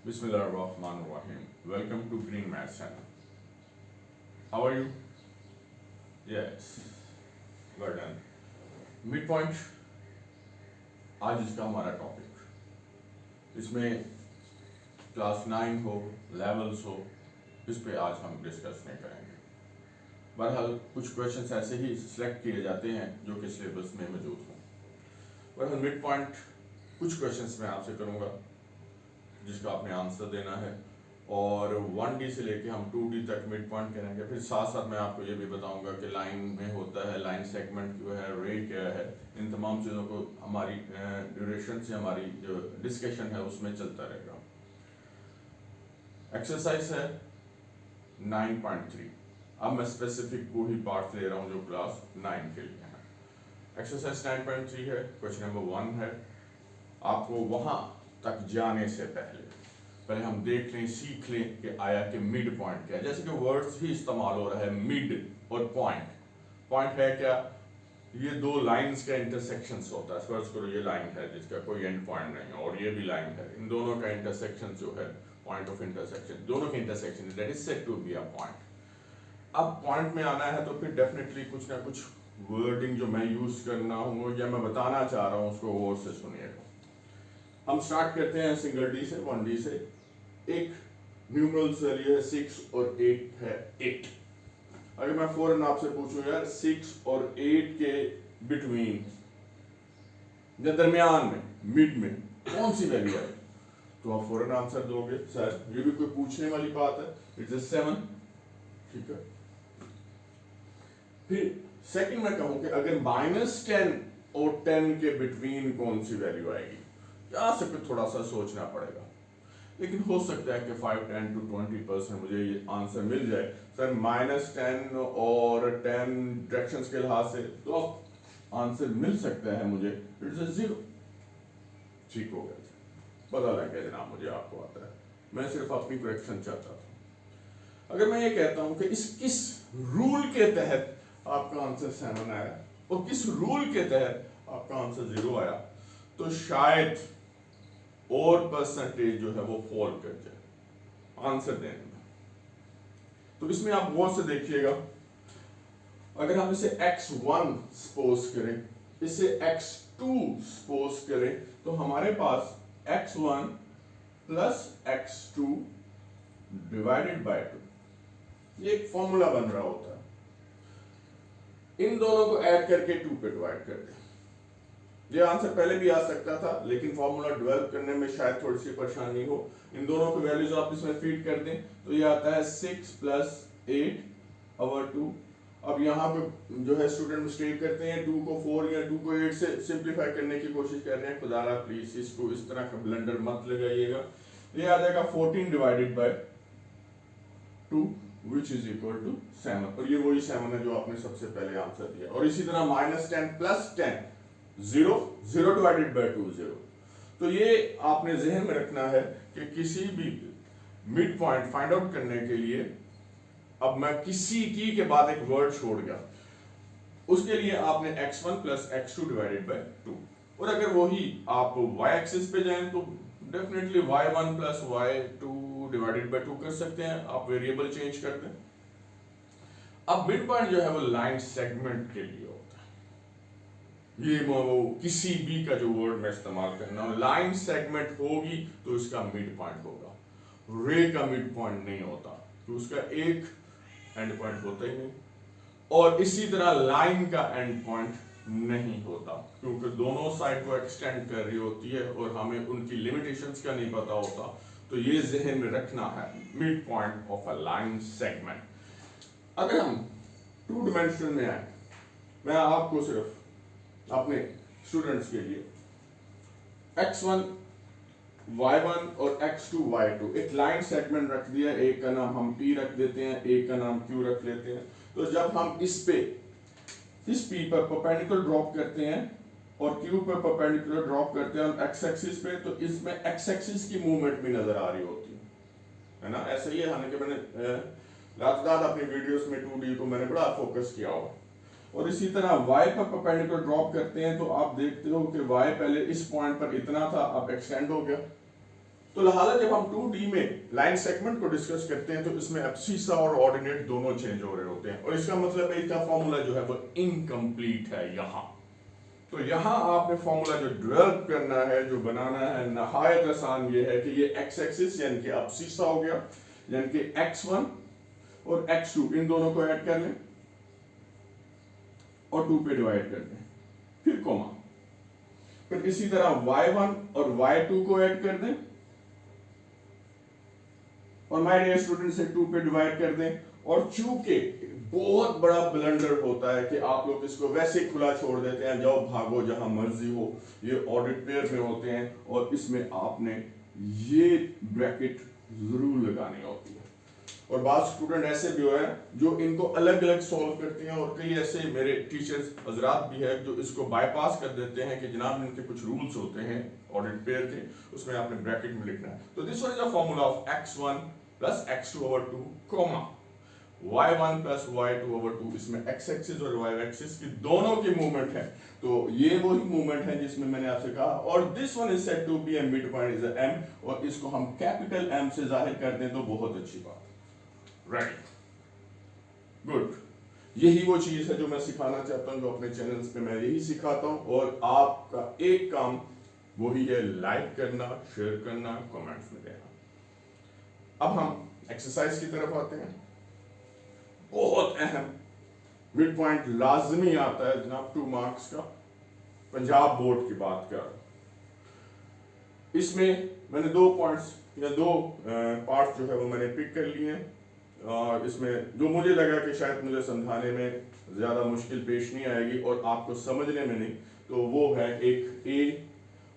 Bismillahirrahmanirrahim. Welcome to Green Maths Channel. How are you? Yes. Well done. Mid point आज इसका हमारा topic, इसमें class 9 हो, levels हो, इस पे आज हम डिस्कस नहीं करेंगे। बहरहाल कुछ क्वेश्चंस ऐसे ही सिलेक्ट किए जाते हैं जो कि सिलेबस में मौजूद हों। बहरहाल मिड पॉइंट कुछ क्वेश्चंस मैं आपसे करूंगा जिसका आपने आंसर देना है, और 1D से लेके हम 2D तक मिड पॉइंट करेंगे। फिर साथ साथ मैं आपको ये भी बताऊंगा कि लाइन में होता है, लाइन सेगमेंट क्यों है, रे क्या है, इन तमाम चीज़ों को हमारी ड्यूरेशन से हमारी जो डिस्कशन है उसमें चलता रहेगा। एक्सरसाइज है 9.3। अब मैं स्पेसिफिक को ही पार्ट ले रहा हूँ जो क्लास 9 के लिए है। एक्सरसाइज 9.3 है, क्वेश्चन नंबर 1 है। आपको वहाँ तक जाने से पहले हम देख लें, सीख लें कि आया कि मिड पॉइंट क्या है। जैसे कि वर्ड्स ही इस्तेमाल हो रहा है, मिड और पॉइंट। पॉइंट है क्या? ये दो लाइंस का इंटरसेक्शन होता है। फर्ज करो ये लाइन है जिसका कोई एंड पॉइंट नहीं है, और ये भी लाइन है। इन दोनों का इंटरसेक्शन जो है, पॉइंट ऑफ इंटरसेक्शन, दोनों के intersection, that is said to be a point. अब पॉइंट में आना है तो फिर डेफिनेटली कुछ ना कुछ वर्डिंग जो मैं यूज करना हूँ या मैं बताना चाह रहा हूँ उसको गौर से सुनिएगा। हम स्टार्ट करते हैं सिंगल डी से, 1D से। एक न्यूमरल्स वैल्यू है 6 और 8 है 8। अगर मैं फौरन आपसे पूछूं यार 6 और 8 के बिटवीन या दरमियान में, मिड में कौन सी वैल्यू है, तो आप फौरन आंसर दोगे सर ये भी कोई पूछने वाली बात है, इट्स अ 7। ठीक है। फिर सेकंड में कहूं कि अगर -10 और 10 के बिटवीन कौन सी वैल्यू आएगी, यहाँ से फिर थोड़ा सा सोचना पड़ेगा, लेकिन हो सकता है कि 5, 10 to 20% मुझे ये आंसर मिल जाए। सर -10 और 10 डायरेक्शंस के लिहाज से तो आंसर मिल सकता है मुझे, इट्स अ 0। ठीक हो गया, पता लग गया जनाब, मुझे आपको आता है, मैं सिर्फ अपनी करेक्शन चाहता था। अगर मैं ये कहता हूं कि इस किस रूल के तहत आपका आंसर 7 आया और किस रूल के तहत आपका आंसर 0 आया, तो शायद और परसेंटेज जो है वो फॉल कर जाए आंसर देने में। तो इसमें आप गौर से देखिएगा, अगर हम इसे x1 सपोज करें, इसे x2 सपोज करें, तो हमारे पास x1 plus x2 divided by 2, ये एक फॉर्मूला बन रहा होता है। इन दोनों को ऐड करके 2 पे डिवाइड कर दें। ये आंसर पहले भी आ सकता था, लेकिन फॉर्मूला डेवलप करने में शायद थोड़ी सी परेशानी हो। इन दोनों की वैल्यूज आप इसमें फीड कर दें तो ये आता है 6 + 8 over 2। अब यहाँ पे जो है स्टूडेंट मिस्टेक करते हैं, 2 को 4 या 2 को 8 से सिंप्लीफाई करने की कोशिश कर रहे हैं। खुदारा प्लीज इसको इस तरह का ब्लंडर मत लगाइएगा। ये आ जाएगा 14 divided by 2 which is equal to 7, और ये वही 7 है जो आपने सबसे पहले आंसर दिया। और इसी तरह -10 + 10 0, 0 डिवाइडेड बाय 2 0। तो ये आपने जहन में रखना है कि किसी भी मिड पॉइंट फाइंड आउट करने के लिए, अब मैं किसी की के बाद एक वर्ड छोड़ गया, उसके लिए आपने x1 + x2 डिवाइडेड बाय 2, और अगर वही आप y एक्सिस पे जाएं तो definitely y1 + y2 divided by 2 कर सकते हैं, आप वेरिएबल चेंज कर दें। अब मिड पॉइंट जो है वो लाइन सेगमेंट के लिए होता है। ये वो किसी भी का जो वर्ड मैं इस्तेमाल करना हूं, लाइन सेगमेंट होगी तो इसका मिड पॉइंट होगा। रे का मिड पॉइंट नहीं होता, तो उसका एक एंड पॉइंट होता ही नहीं, और इसी तरह लाइन का एंड पॉइंट नहीं होता, क्योंकि दोनों साइड को एक्सटेंड कर रही होती है और हमें उनकी लिमिटेशंस का नहीं पता होता। तो ये जहन में रखना है, mid point of a line segment. अगर हम 2 डिमेंशन में आए, मैं आपको सिर्फ अपने स्टूडेंट्स के लिए x1 y1 और x2 y2 एक लाइन सेगमेंट रख दिया, एक का नाम हम p रख देते हैं, एक का नाम q रख लेते हैं। तो जब हम इस p पर परपेंडिकुलर ड्रॉप करते हैं और q पर परपेंडिकुलर ड्रॉप करते हैं x एक्सिस पे, तो इसमें x एक्सिस की मूवमेंट भी नजर आ रही होती है ना। ऐसा ही है, हालांकि मैंने लातदाद अपनी वीडियोस में 2D को मैंने बड़ा फोकस किया हुआ। और इसी तरह y पर परपेंडिकुलर ड्रॉप करते हैं तो आप देखते हो कि y पहले इस पॉइंट पर इतना था, अब एक्सटेंड हो गया, तो लिहाजा जब हम 2D में लाइन सेगमेंट को डिस्कस करते हैं तो इसमें एब्सिसा और ऑर्डिनेट दोनों चेंज हो रहे होते हैं, और इसका मतलब है इसका फॉर्मूला जो है वो इनकम्प्लीट है यहाँ। तो यहाँ आपने फॉर्मूला जो डेवलप करना है, जो बनाना है, नहायत आसान ये है कि ये एक्स एक्सिस यानी कि एब्सिसा हो गया, यानी कि x1 और x2 इन दोनों को ऐड कर लें और 2 पे डिवाइड कर दें, फिर कोमा, फिर इसी तरह y1 और y2 को ऐड कर दें और माय डियर स्टूडेंट से 2 पे डिवाइड कर दें। और चूंकि बहुत बड़ा ब्लंडर होता है कि आप लोग इसको वैसे खुला छोड़ देते हैं, जाओ भागो जहां मर्जी हो, ये ऑडिट पेयर में होते हैं और इसमें आपने ये ब्रैकेट जरूर लगानी होती है। और बात स्टूडेंट ऐसे भी है जो इनको अलग अलग सॉल्व करते हैं, और कई ऐसे मेरे टीचर्स हजरात भी है जो इसको बाईपास कर देते हैं कि जनाब इनके कुछ रूल्स होते हैं ऑडिट पेयर के, उसमें आपने ब्रैकेट में लिखना है। तो this one is the formula of x1 plus x2 over 2 comma y1 plus y2 over 2, इसमें x एक्सिस और y एक्सिस की दोनों की मूवमेंट है। तो ये वही मूवमेंट है जिसमें मैंने आपसे कहा, और this one is said to be a mid point is m, और इसको हम कैपिटल M से जाहिर कर दें तो बहुत अच्छी बात। राइट, गुड, यही वो चीज है जो मैं सिखाना चाहता हूं, जो अपने चैनल्स पे मैं यही सिखाता हूं, और आपका एक काम वही है लाइक करना, शेयर करना, कमेंट्स में देना। अब हम एक्सरसाइज की तरफ आते हैं। बहुत अहम मिड पॉइंट लाजमी आता है जनाब 2 मार्क्स का, पंजाब बोर्ड की बात कर। इसमें मैंने 2 पॉइंट्स या 2 पार्ट्स जो है वो मैंने पिक कर लिए हैं, और इसमें जो मुझे लगा कि शायद मुझे समझाने में ज़्यादा मुश्किल पेश नहीं आएगी और आपको समझने में नहीं, तो वो है एक ए,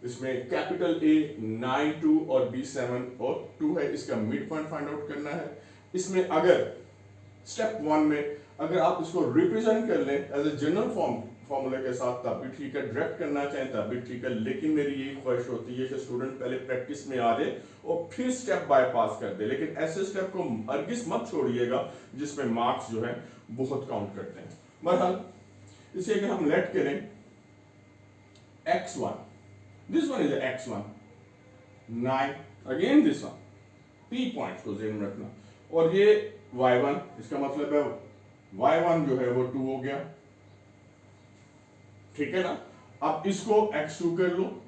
इसमें कैपिटल A 9 2 और B 7 और 2 है, इसका मिड पॉइंट फाइंड आउट करना है। इसमें अगर स्टेप 1 में अगर आप इसको रिप्रेजेंट कर लें एज ए जनरल फॉर्मूले के साथ तब भी ठीक है, डायरेक्ट करना चाहें तब भी ठीक है, लेकिन मेरी यही ख्वाहिश होती है कि स्टूडेंट पहले प्रैक्टिस में आ जाए और फिर स्टेप बाईपास कर दे, लेकिन ऐसे स्टेप को हरगिज़ मत छोड़िएगा जिसमें मार्क्स जो है बहुत काउंट करते हैं। बहरहाल इसे अगर हम लेट करें x1, this one is x1 9, again this one, p points को ध्यान में रखना, और ये y1, इसका मतलब है y1 जो है वो 2 हो गया, ठीक है ना। अब इसको x2 कर लो,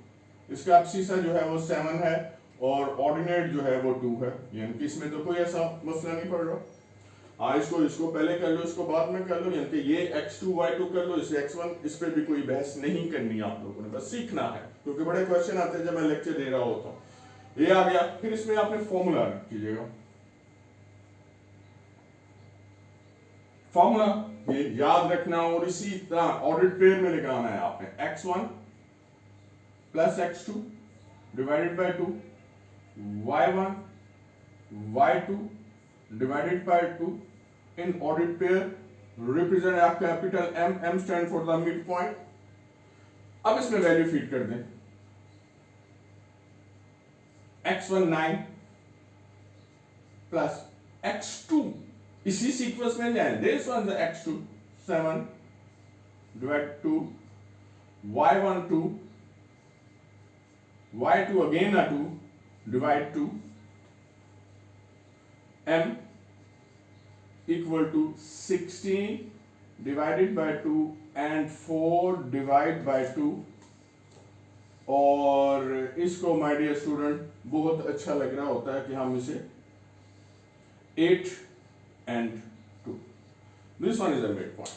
इसका एब्सिसा जो है वो 7 है और ऑर्डिनेट जो है वो 2 है, यानी कि इसमें तो कोई ऐसा मसला नहीं पड़ रहा। इसको पहले कर लो, इसको बाद में कर लो, यानी कि ये x2 y2 कर लो, इसे x1, इस पे भी कोई बहस नहीं करनी है, आप लोगों ने बस सीखना है, क्योंकि बड़े क्वेश्चन आते हैं जब मैं लेक्चर दे रहा होता हूँ। ये आ गया, फिर इसमें आपने फॉर्मूला कीजिएगा, फॉर्मूला ये याद रखना, और इसी तरह ऑडिट पेयर में लगाना है आपने x1 plus x2 divided by 2, y1 y2 divided by 2 in audit pair represent a capital M, M stand for the mid point. अब इसमें वैल्यू फीड कर दें, x1 9 प्लस x2, इसी सीक्वेंस में जाए, this one is x2 7 divide 2, y1 2, y2 again a 2 divide 2, m equal to 16 divided by 2 and 4 divide by 2। और इसको my dear student बहुत अच्छा लग रहा होता है कि हम इसे 8 and 2, this one is a mid point.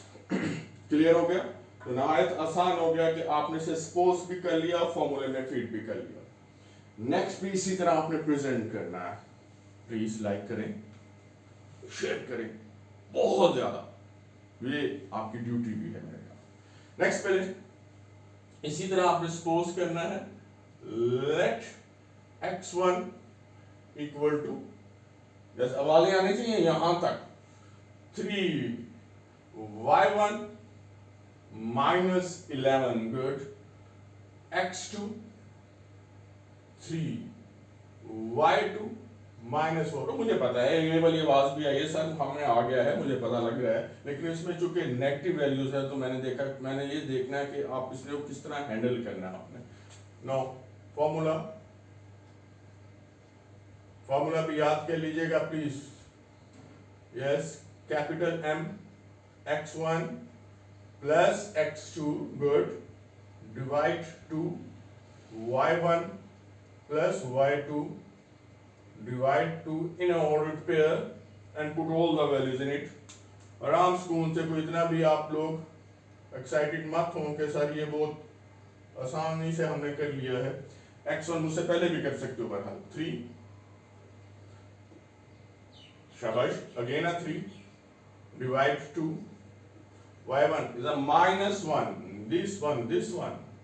Clear हो गया? तो नहायत आसान हो गया कि आपने इसे सपोज भी कर लिया, फॉर्मूले में फीड भी कर लिया। नेक्स्ट भी इसी तरह आपने प्रेजेंट करना है। प्लीज लाइक करें, शेयर करें बहुत ज्यादा, ये आपकी ड्यूटी भी है मेरे। नेक्स्ट पहले इसी तरह आपने सपोज करना है, लेट x1 इक्वल टू, जैसे हवाले आने चाहिए यहां तक, 3y1 minus 11, good, x2 3y2 minus 4। मुझे पता है ये वाली आवाज भी आई है सर, हमें आ गया है, मुझे पता लग रहा है, लेकिन इसमें चूंकि नेगेटिव वैल्यूज है तो मैंने ये देखना है कि आप इसको किस तरह हैंडल करना है आपने। नो फॉर्मूला फॉर्मूला भी याद कर लीजिएगा please. Yes, capital M x1 plus x2 good divide two y1 plus y2 divide 2 in a ordered pair and put all the values in it। आराम सुकून से, कोई इतना भी आप लोग एक्साइटेड मत हो कि सर ये बहुत आसानी से हमने कर लिया है। x1 मुझसे पहले भी कर सकते हो, बहरहाल 3, शाबाश, again a 3 divide 2 y1 is a -1, this one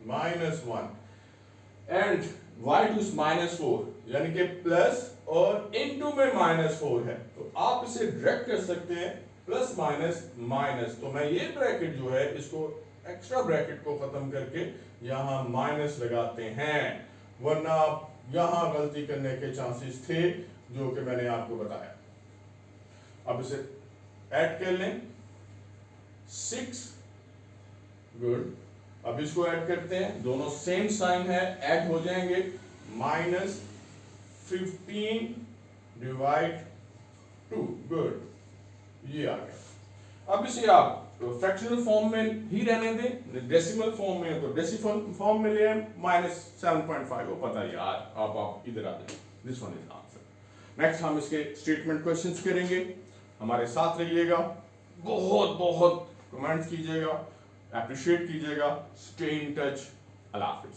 -1 and y2 is -4, यानी कि प्लस और इनटू में -4 है, तो आप इसे डायरेक्ट कर सकते हैं प्लस माइनस माइनस। तो मैं ये ब्रैकेट जो है इसको एक्स्ट्रा ब्रैकेट को खत्म करके यहां माइनस लगाते हैं, वरना आप यहां गलती करने के चांसेस थे जो कि मैंने आपको बताया। अब इसे ऐड कर लें, 6 गुड। अब इसको ऐड करते हैं, दोनों सेम साइन है, ऐड हो जाएंगे, -15 डिवाइड 2 गुड, ये आ गया। अब इसे आप फ्रैक्शनल फॉर्म में ही रहने दें, डेसिमल फॉर्म में तो डेसिमल फॉर्म में ले आए, -7.5 वो पता है यार, आप इधर आ जाए, this one is answer. Next हम इसके स्टेटमेंट क्वेश्चंस करेंगे, हमारे साथ रहिएगा, बहुत बहुत कमेंट्स कीजिएगा, अप्रिशिएट कीजिएगा, stay in touch, Allah Hafiz.